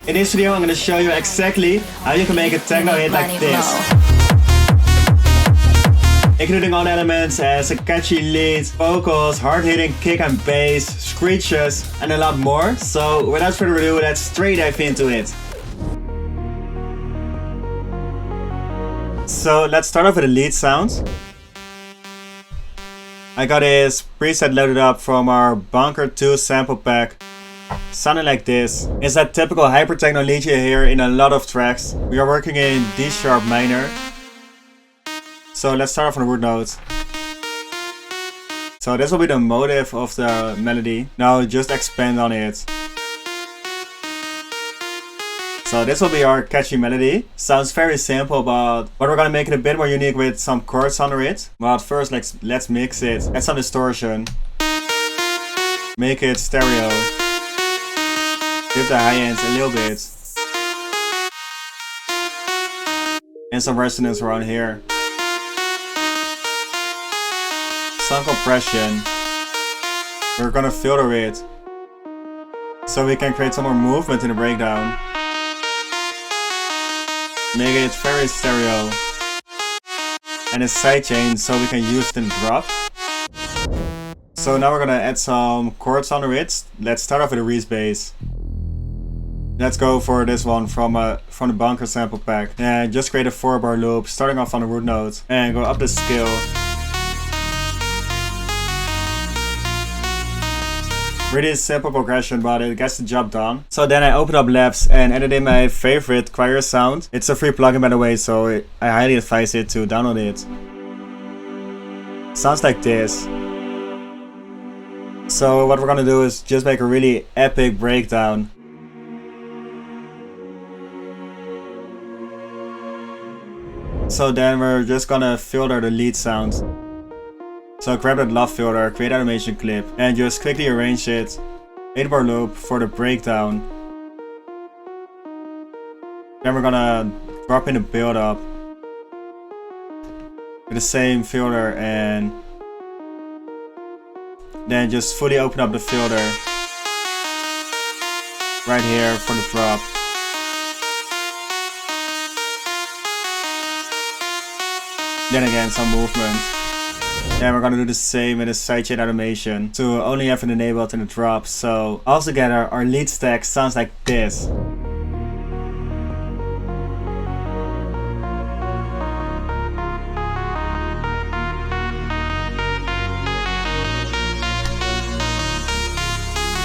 In this video I'm going to show you exactly how you can make a techno hit like this. Including all the elements as a catchy lead, vocals, hard-hitting kick and bass, screeches and a lot more. So without further ado, let's straight dive into it. So let's start off with the lead sounds. I got this preset loaded up from our Bunker 2 sample pack. Sounding like this. It's that typical hyper techno lead you hear in a lot of tracks. We are working in D sharp minor. So let's start off on the root notes. So this will be the motive of the melody. Now just expand on it. So this will be our catchy melody. Sounds very simple, but we're gonna make it a bit more unique with some chords under it. But first let's mix it. Add some distortion. Make it stereo. Give the high ends a little bit. And some resonance around here. Some compression. We're gonna filter it. So we can create some more movement in the breakdown. Make it very stereo. And a sidechain so we can use it in the drop. So now we're gonna add some chords under it. Let's start off with a Reese bass. Let's go for this one from the Bunker sample pack. And just create a 4-bar loop, starting off on the root note. And go up the scale. Really simple progression, but it gets the job done. So then I opened up Labs and added in my favorite choir sound. It's a free plugin by the way, so I highly advise it to download it. Sounds like this. So what we're gonna do is just make a really epic breakdown. So then we're just gonna filter the lead sound. So grab that love filter, create animation clip, and just quickly arrange it. 8-bar loop for the breakdown. Then we're gonna drop in the build up with the same filter, and then just fully open up the filter right here for the drop. Then again, some movement. Then we're gonna do the same with the sidechain automation to only have it enabled in the drop. So altogether, our lead stack sounds like this.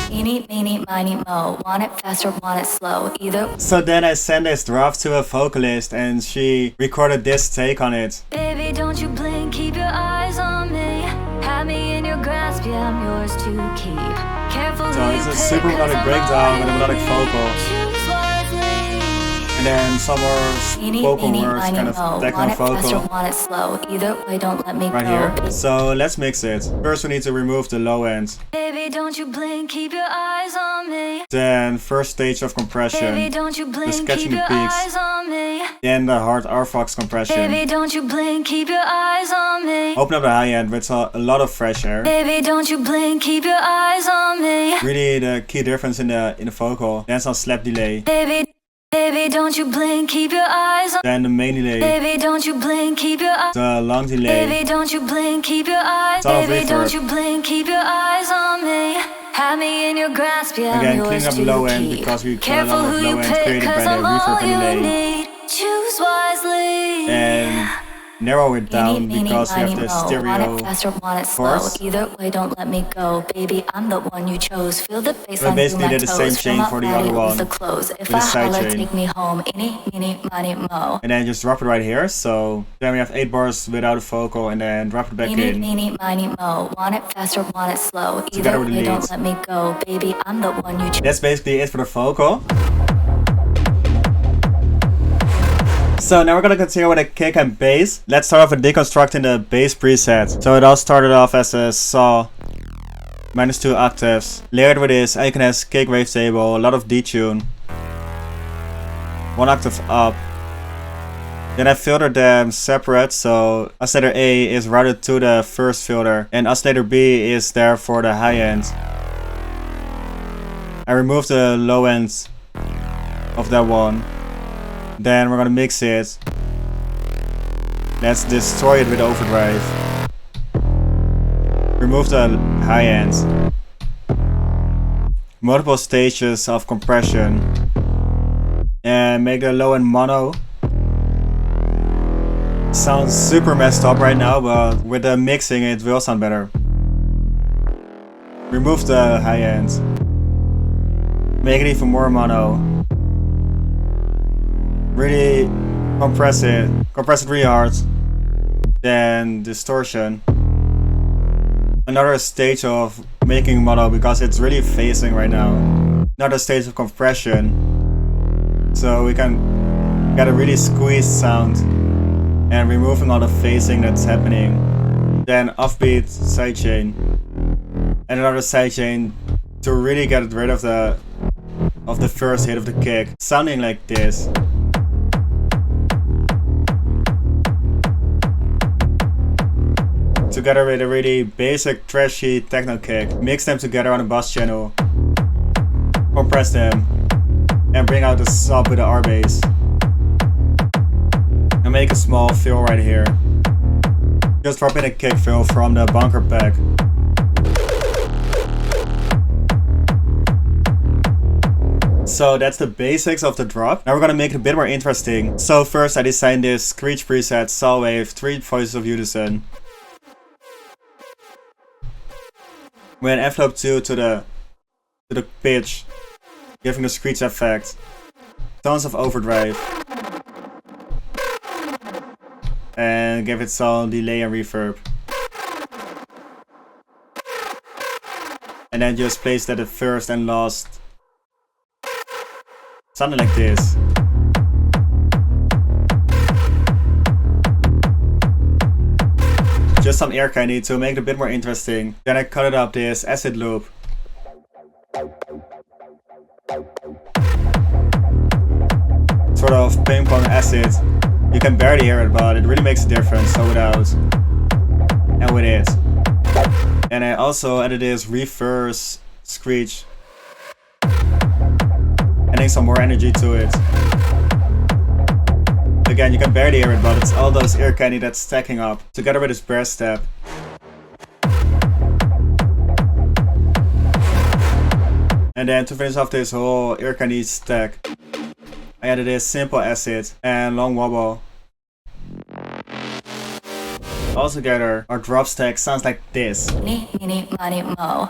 Eenie, meenie, miny, mo. Want it faster, want it slow. Either. So then I sent this draft to a vocalist and she recorded this take on it. Baby, don't you blink, keep your eyes on me. Have me in your grasp, yeah, I'm yours to keep. Careful. So it's a super melodic breakdown with a melodic vocal. And then some more vocal words, kind of techno vocal. Want it slow. Either way, don't let me right go. Here. So let's mix it. First we need to remove the low end. Baby, don't you blink, keep your eyes on me. Then first stage of compression. Baby, don't you blink, just catching keep the your peaks. eyes on me. Then the hard RFox compression. Baby, don't you blink, keep your eyes on me. Open up the high end with a lot of fresh air. Baby, don't you blink, keep your eyes on me. Really the key difference in the vocal. Then some slap delay. Baby, don't you blink, keep your eyes on. Then the main delay. Baby, don't you blink, keep your eyes. The long delay. Baby, don't you blink, keep your eyes. Ton of Baby, reverb. don't you blink, keep your eyes on me. Have me in your grasp, yeah, Again, I'm yours cleaning up to the low end keep. because we got a Careful lot of who you low end pick, created by 'cause the I'm all reverb and you delay. need. Choose wisely. And narrow it down Eenie, because we have meenie, the mo. stereo Want it faster, want it slow. chords. Either way, don't let me go. Baby, I'm the one you chose. Feel the bass We line basically through my did the toes. same Feel chain my for the body other with one the clothes. If with I a side holler, chain. take me home. Eenie, meenie, miny, mo. And then just drop it right here. So then we have 8 bars without a vocal and then drop it back Eenie, in. meenie, miny, mo. Want it faster, want it slow. Together Either with the way, don't leads. let me go. Baby, I'm the one you chose. That's basically it for the vocal. So now we're gonna continue with a kick and bass. Let's start off with deconstructing the bass preset. So it all started off as a saw, -2 octaves. Layered with this, I can have kick wavetable, a lot of detune, 1 octave up. Then I filtered them separate, so oscillator A is routed to the first filter and oscillator B is there for the high end. I removed the low end of that one. Then we're gonna mix it. Let's destroy it with overdrive. Remove the high end. Multiple stages of compression. And make the low end mono. Sounds super messed up right now, but with the mixing it will sound better. Remove the high end. Make it even more mono. Really compress it really hard. Then distortion. Another stage of making mono because it's really phasing right now. Another stage of compression. So we can get a really squeezed sound. And removing all the phasing that's happening. Then offbeat sidechain. And another sidechain to really get rid of the first hit of the kick. Sounding like this. Together with a really basic trashy techno kick. Mix them together on a bass channel. Compress them. And bring out the sub with the R bass. And make a small fill right here. Just drop in a kick fill from the bunker pack. So that's the basics of the drop. Now we're gonna make it a bit more interesting. So first I designed this screech preset, Saw Wave, 3 voices of Unison. With an envelope 2 to the pitch, giving the screech effect. Tons of overdrive. And give it some delay and reverb. And then just place that at first and last. Something like this. Just some air candy to make it a bit more interesting. Then I cut it up this acid loop. Sort of ping pong acid. You can barely hear it, but it really makes a difference. So without and with it. And I also added this reverse screech. Adding some more energy to it. Again, you can barely hear it, but it's all those ear candy that's stacking up together with this brass step. And then to finish off this whole ear candy stack, I added this simple acid and long wobble. All together, our drop stack sounds like this. Eenie Meenie Mo.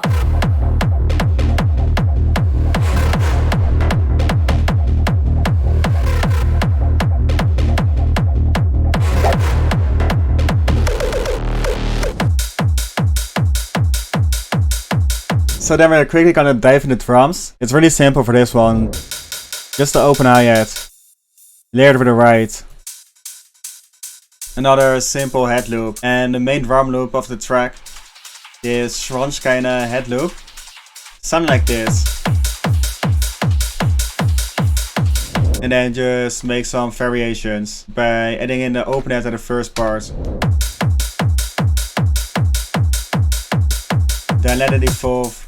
So then we're quickly gonna dive into drums. It's really simple for this one. Just the open hi-hat. Layered with a ride. Another simple head loop. And the main drum loop of the track is Schwanzkeiner head loop. Something like this. And then just make some variations by adding in the open hat at the first part. Then let it evolve.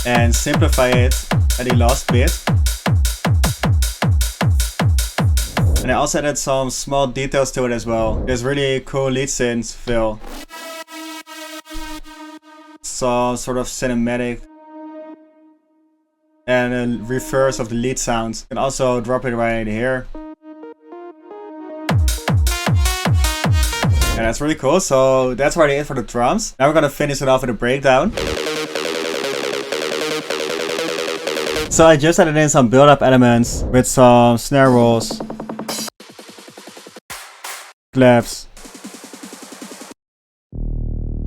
And simplify it at the last bit. And I also added some small details to it as well. There's really cool lead synth fill. Some sort of cinematic. And a reverse of the lead sound. You can also drop it right here. And that's really cool. So that's already it for the drums. Now we're gonna finish it off with a breakdown. So I just added in some build-up elements with some snare rolls, claps,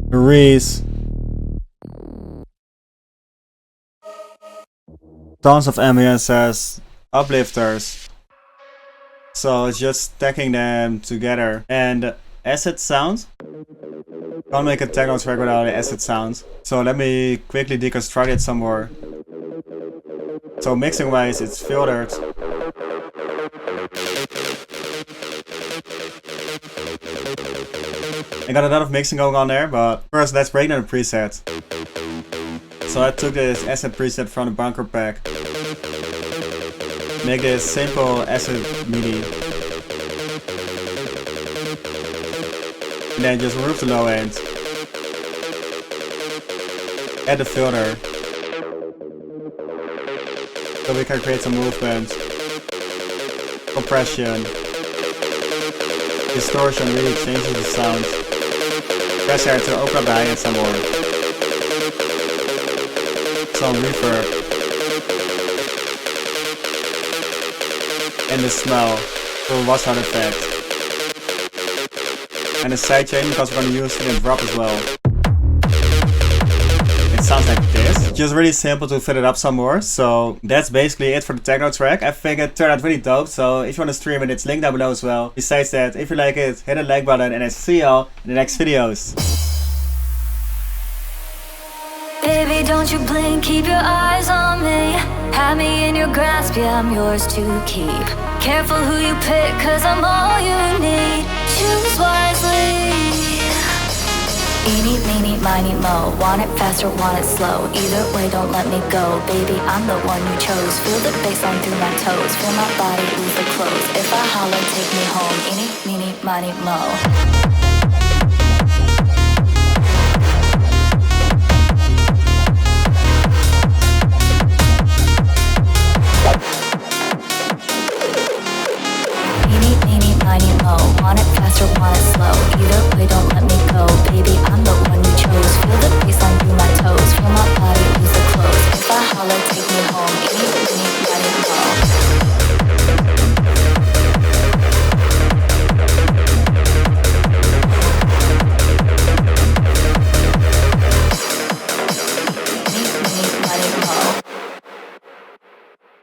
rees, tons of ambiances, uplifters. So it's just stacking them together. And acid sound. Can't make a techno track without an acid sound. So let me quickly deconstruct it some more. So mixing wise, it's filtered. got a lot of mixing going on there, but first let's break down the presets. So I took this acid preset from the bunker pack. Make this simple acid MIDI. And then just remove the low end. Add the filter. So we can create some movement. Compression. Distortion really changes the sound. Press here to open up the hi-hat some more. Some reverb. And the smell. So wash out effect. And the sidechain because we're gonna use it in drop as well. It sounds like this. Just really simple to fit it up some more. So that's basically it for the techno track. I think it turned out really dope. So if you want to stream it, it's linked down below as well. Besides that, if you like it, hit the like button and I see y'all in the next videos. Baby, don't you blink, keep your eyes on me. Have me in your grasp, yeah, I'm yours to keep. Careful who you pick, cause I'm all you need. Choose wisely. Eenie, meenie, miny, mo. Want it faster, want it slow. Either way, don't let me go. Baby, I'm the one you chose. Feel the bassline through my toes. Feel my body, lose the clothes. If I holler, take me home. Eenie, meenie, miny, mo.